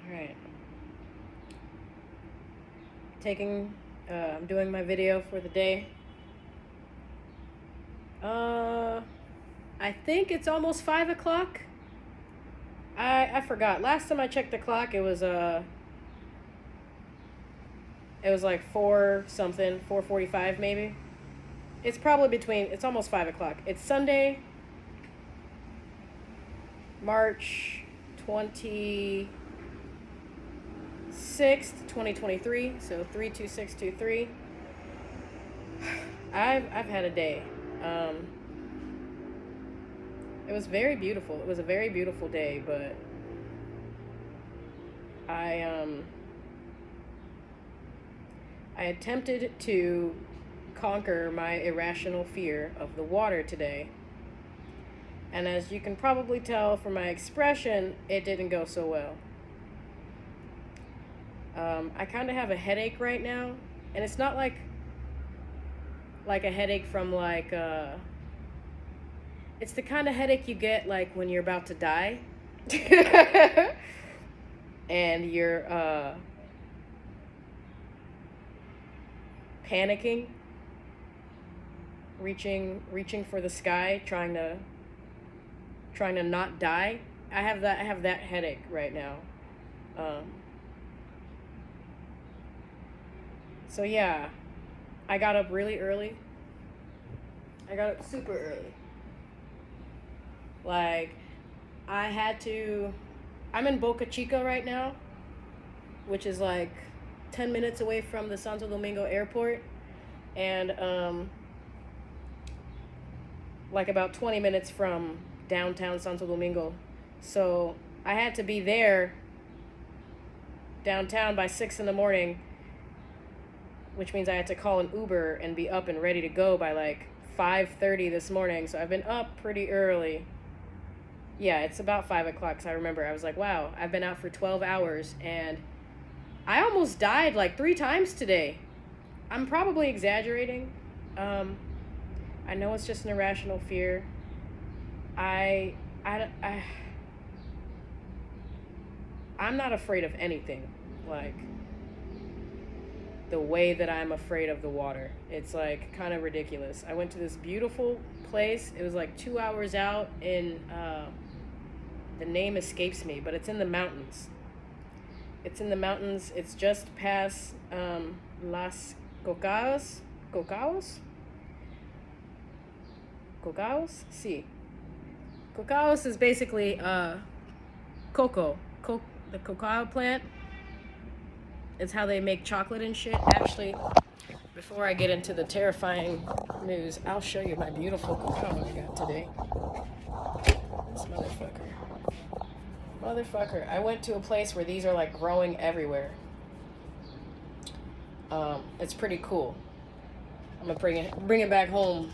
Alright. I'm doing my video for the day. I think it's almost 5 o'clock. I forgot. Last time I checked the clock, it was like 4 something, 4:45 maybe. It's probably it's almost 5 o'clock. It's Sunday, March 26th, 2023, so 32623. I've had a day. It was very beautiful. It was a very beautiful day, but I attempted to conquer my irrational fear of the water today. And as you can probably tell from my expression, it didn't go so well. I kind of have a headache right now, and it's not like a headache from it's the kind of headache you get like when you're about to die and you're panicking, reaching for the sky, trying to not die. I have that headache right now. So yeah, I got up really early. I got up super early. Like, I'm in Boca Chica right now, which is like 10 minutes away from the Santo Domingo airport, and like about 20 minutes from downtown Santo Domingo. So I had to be there downtown by 6 in the morning, which means I had to call an Uber and be up and ready to go by like 5:30 this morning. So I've been up pretty early. Yeah, it's about 5 o'clock. So I remember I was like, wow, I've been out for 12 hours and I almost died like 3 times today. I'm probably exaggerating. I know it's just an irrational fear. I'm not afraid of anything. Like, the way that I'm afraid of the water. It's like kind of ridiculous. I went to this beautiful place. It was like 2 hours out in, the name escapes me, but it's in the mountains. It's just past Las Cocaos. Cocaos? Cocaos? Sí. Cocaos is basically cocoa. The cacao plant. It's how they make chocolate and shit. Actually, before I get into the terrifying news, I'll show you my beautiful cacao I got today. This motherfucker. I went to a place where these are like growing everywhere. It's pretty cool. I'm gonna bring it back home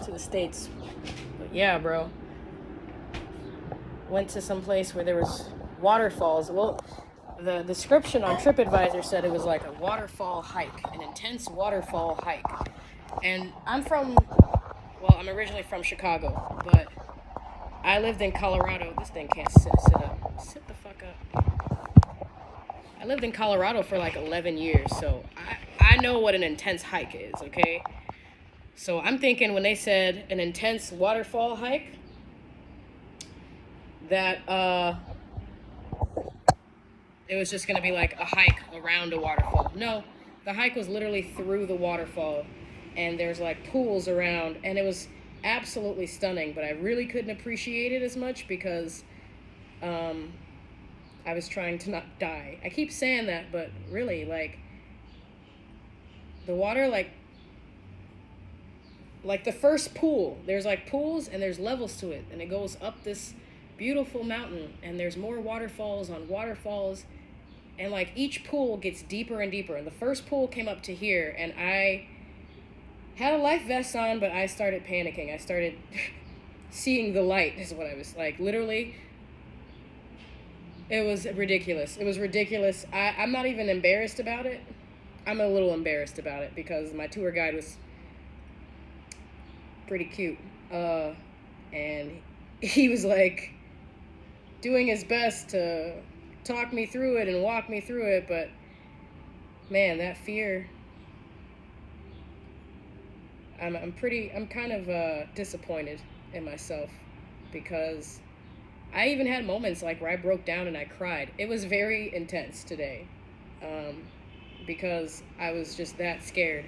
to the States. But yeah, bro. Went to some place where there was waterfalls. Well, the description on TripAdvisor said it was like a waterfall hike, an intense waterfall hike. And I'm originally from Chicago, but I lived in Colorado. This thing can't sit up. Sit the fuck up. I lived in Colorado for like 11 years, so I know what an intense hike is, okay? So I'm thinking when they said an intense waterfall hike, that it was just going to be like a hike around a waterfall. No, the hike was literally through the waterfall, and there's like pools around, and it was absolutely stunning, but I really couldn't appreciate it as much because I was trying to not die. I keep saying that, but really, like, the water, like the first pool, there's like pools and there's levels to it, and it goes up this beautiful mountain, and there's more waterfalls on waterfalls, and like each pool gets deeper and deeper, and the first pool came up to here, and I had a life vest on, but I started panicking. I started seeing the light is what I was like, literally. It was ridiculous. I'm not even embarrassed about it. I'm a little embarrassed about it because my tour guide was pretty cute, and he was like doing his best to talk me through it and walk me through it, but man, that fear, I'm kind of disappointed in myself because I even had moments like where I broke down and I cried. It was very intense today, um, because I was just that scared.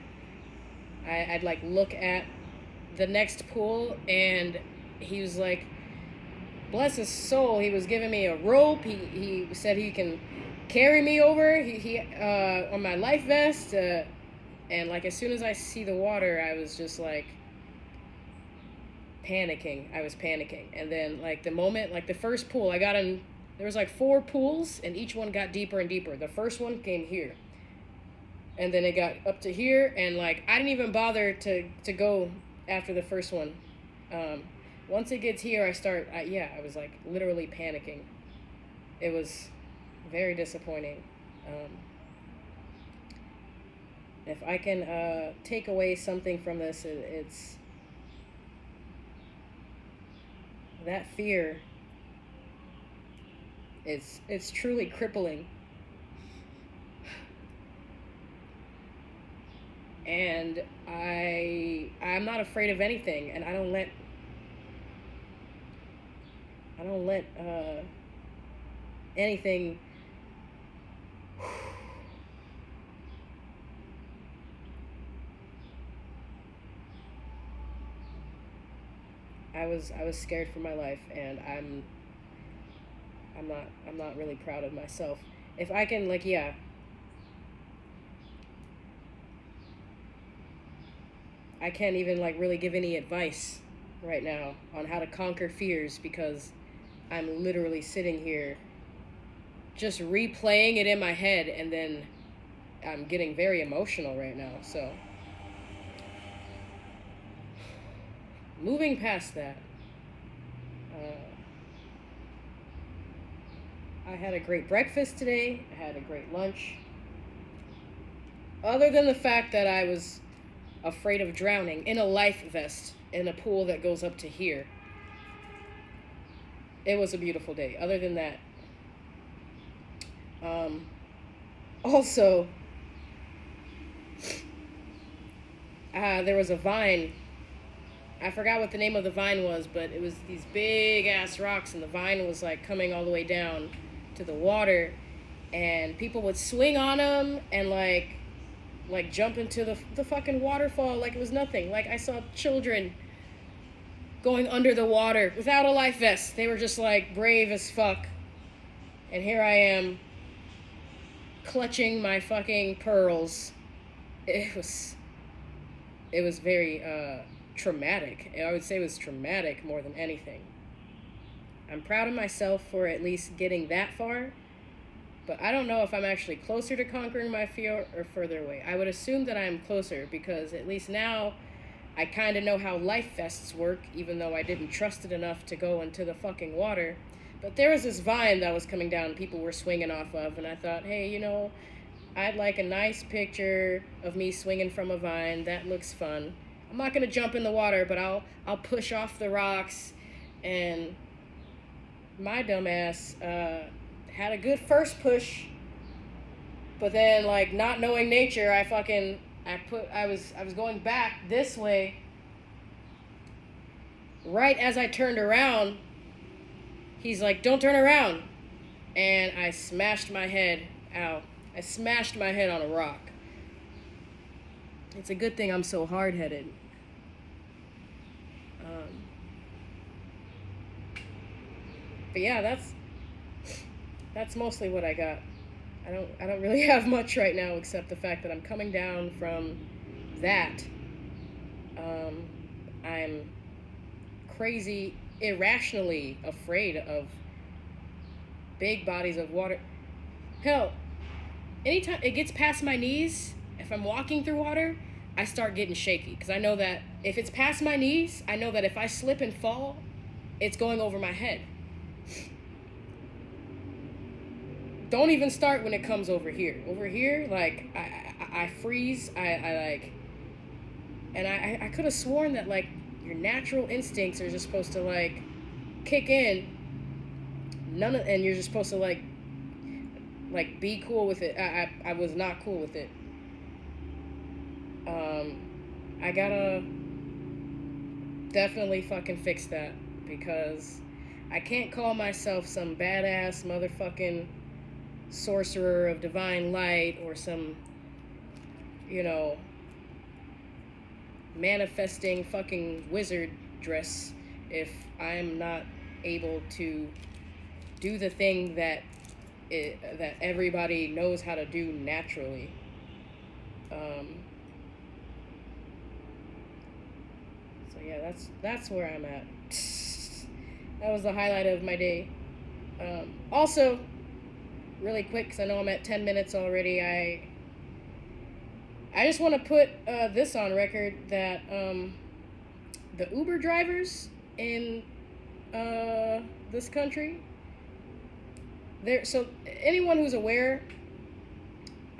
I'd like look at the next pool, and he was like, bless his soul, he was giving me a rope. He said he can carry me over. He on my life vest. And like as soon as I see the water, I was just like panicking. I was panicking. And then like the moment, like the first pool, I got in. There was like 4 pools, and each one got deeper and deeper. The first one came here, and then it got up to here, and like I didn't even bother to go after the first one. Um, Once it gets here, I was like literally panicking. It was very disappointing. Um, if I can take away something from this, it's that fear. It's truly crippling, and I'm not afraid of anything, and I don't let anything. I was scared for my life, and I'm not really proud of myself. If I can, like, yeah, I can't even like really give any advice right now on how to conquer fears because I'm literally sitting here just replaying it in my head, and then I'm getting very emotional right now. So, moving past that, uh, I had a great breakfast today. I had a great lunch. Other than the fact that I was afraid of drowning in a life vest in a pool that goes up to here, it was a beautiful day. Other than that, um, also, there was a vine. I forgot what the name of the vine was, but it was these big ass rocks, and the vine was like coming all the way down to the water, and people would swing on them and like jump into the fucking waterfall like it was nothing. Like I saw children going under the water without a life vest. They were just like brave as fuck. And here I am clutching my fucking pearls. It was very traumatic. I would say it was traumatic more than anything. I'm proud of myself for at least getting that far, but I don't know if I'm actually closer to conquering my fear or further away. I would assume that I'm closer because at least now I kind of know how life vests work, even though I didn't trust it enough to go into the fucking water. But there was this vine that was coming down people were swinging off of, and I thought, hey, I'd like a nice picture of me swinging from a vine. That looks fun. I'm not gonna jump in the water, but I'll push off the rocks. And my dumbass had a good first push, but then like not knowing nature, I was going back this way. Right as I turned around, he's like, "Don't turn around," and I smashed my head. Ow! I smashed my head on a rock. It's a good thing I'm so hard-headed. Um, but yeah, that's mostly what I got. I don't really have much right now except the fact that I'm coming down from that. Um, I'm crazy, irrationally afraid of big bodies of water. Hell, anytime it gets past my knees, if I'm walking through water, I start getting shaky because I know that if it's past my knees, I know that if I slip and fall, it's going over my head. Don't even start when it comes over here. Over here, like I freeze. I like, and I could have sworn that like your natural instincts are just supposed to like kick in. And you're just supposed to like like be cool with it. I was not cool with it. I gotta definitely fucking fix that because I can't call myself some badass motherfucking sorcerer of divine light or some, you know, manifesting fucking wizard dress if I'm not able to do the thing that everybody knows how to do naturally. Um, so yeah, that's where I'm at. That was the highlight of my day. Also, really quick, because I know I'm at 10 minutes already. I just want to put this on record that the Uber drivers in this country, so anyone who's aware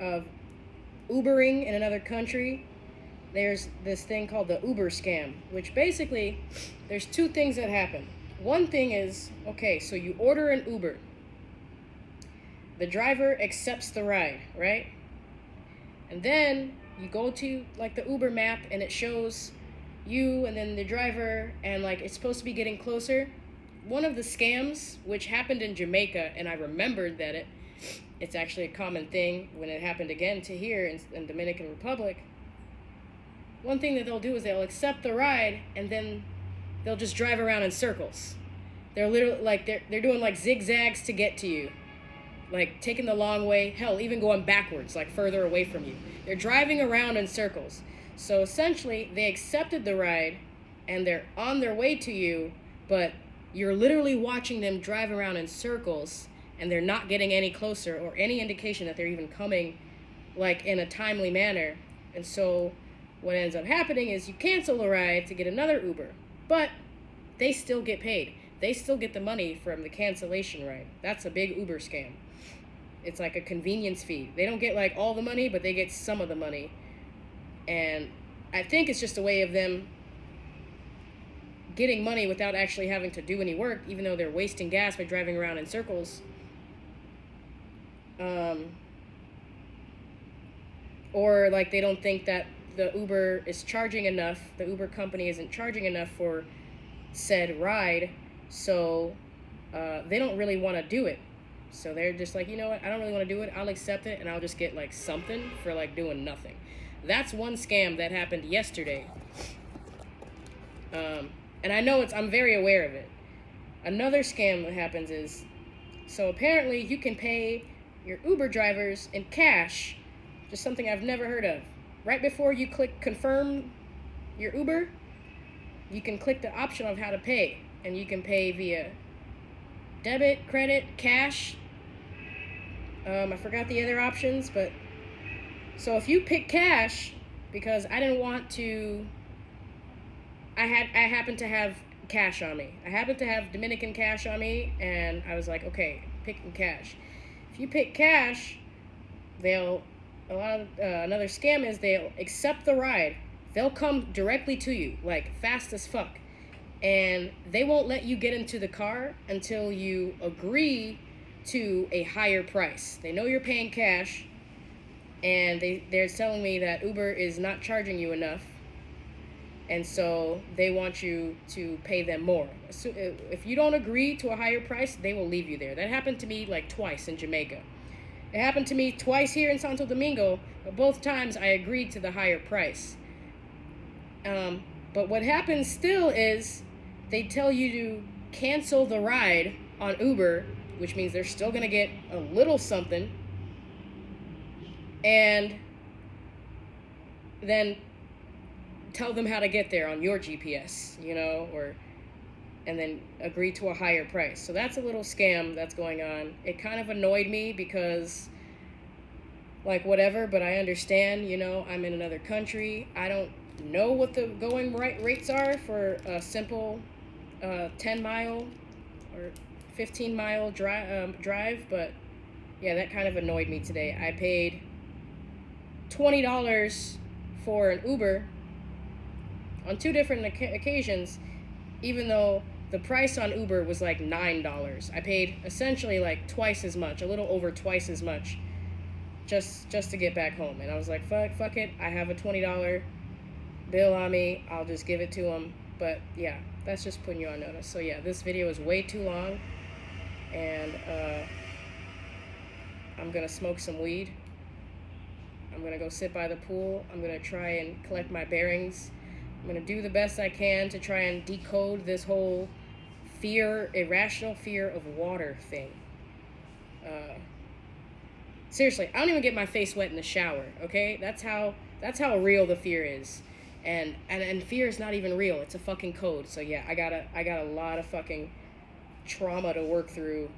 of Ubering in another country, there's this thing called the Uber scam, which basically there's two things that happen. One thing is, okay, so you order an Uber. The driver accepts the ride, right? And then you go to like the Uber map and it shows you and then the driver and like it's supposed to be getting closer. One of the scams, which happened in Jamaica, and I remembered that it's actually a common thing when it happened again to here in Dominican Republic. One thing that they'll do is they'll accept the ride and then they'll just drive around in circles. They're literally like they're doing like zigzags to get to you. Like taking the long way, hell, even going backwards, like further away from you. They're driving around in circles. So essentially, they accepted the ride and they're on their way to you, but you're literally watching them drive around in circles and they're not getting any closer or any indication that they're even coming like in a timely manner. And so what ends up happening is you cancel the ride to get another Uber, but they still get paid. They still get the money from the cancellation ride. That's a big Uber scam. It's like a convenience fee. They don't get like all the money, but they get some of the money. And I think it's just a way of them getting money without actually having to do any work, even though they're wasting gas by driving around in circles. Or like they don't think that the Uber is charging enough, the Uber company isn't charging enough for said ride, so they don't really want to do it. So they're just like, you know what, I don't really want to do it, I'll accept it and I'll just get like something for like doing nothing. That's one scam that happened yesterday. And I know I'm very aware of it. Another scam that happens is, so apparently you can pay your Uber drivers in cash, just something I've never heard of. Right before you click confirm your Uber, you can click the option of how to pay. And you can pay via debit, credit, cash. I forgot the other options, but so if you pick cash, because I didn't want to, I happened to have cash on me. I happened to have Dominican cash on me, and I was like, okay, picking cash. If you pick cash, another scam is they'll accept the ride. They'll come directly to you, like fast as fuck. And they won't let you get into the car until you agree to a higher price. They know you're paying cash, and they're telling me that Uber is not charging you enough, and so they want you to pay them more. So if you don't agree to a higher price, they will leave you there. That happened to me like twice in Jamaica. It happened to me twice here in Santo Domingo, but both times I agreed to the higher price. But what happens still is they tell you to cancel the ride on Uber, which means they're still going to get a little something, and then tell them how to get there on your GPS, and then agree to a higher price. So that's a little scam that's going on. It kind of annoyed me because, like, whatever, but I understand, I'm in another country. I don't know what the going rates are for a simple 10-mile or 15-mile drive, but yeah, that kind of annoyed me today. I paid $20 for an Uber on two different occasions, even though The price on Uber was like $9. I paid essentially like twice as much, a little over twice as much, just to get back home. And I was like, fuck it. I have a $20 bill on me. I'll just give it to him. But yeah, that's just putting you on notice. So yeah, this video is way too long, and I'm gonna smoke some weed. I'm gonna go sit by the pool. I'm gonna try and collect my bearings. I'm gonna do the best I can to try and decode this whole irrational fear of water thing. Seriously, I don't even get my face wet in the shower. Okay, that's how real the fear is, and fear is not even real. It's a fucking code. So yeah, I got a lot of fucking trauma to work through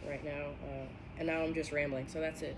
right now, and now I'm just rambling. So that's it.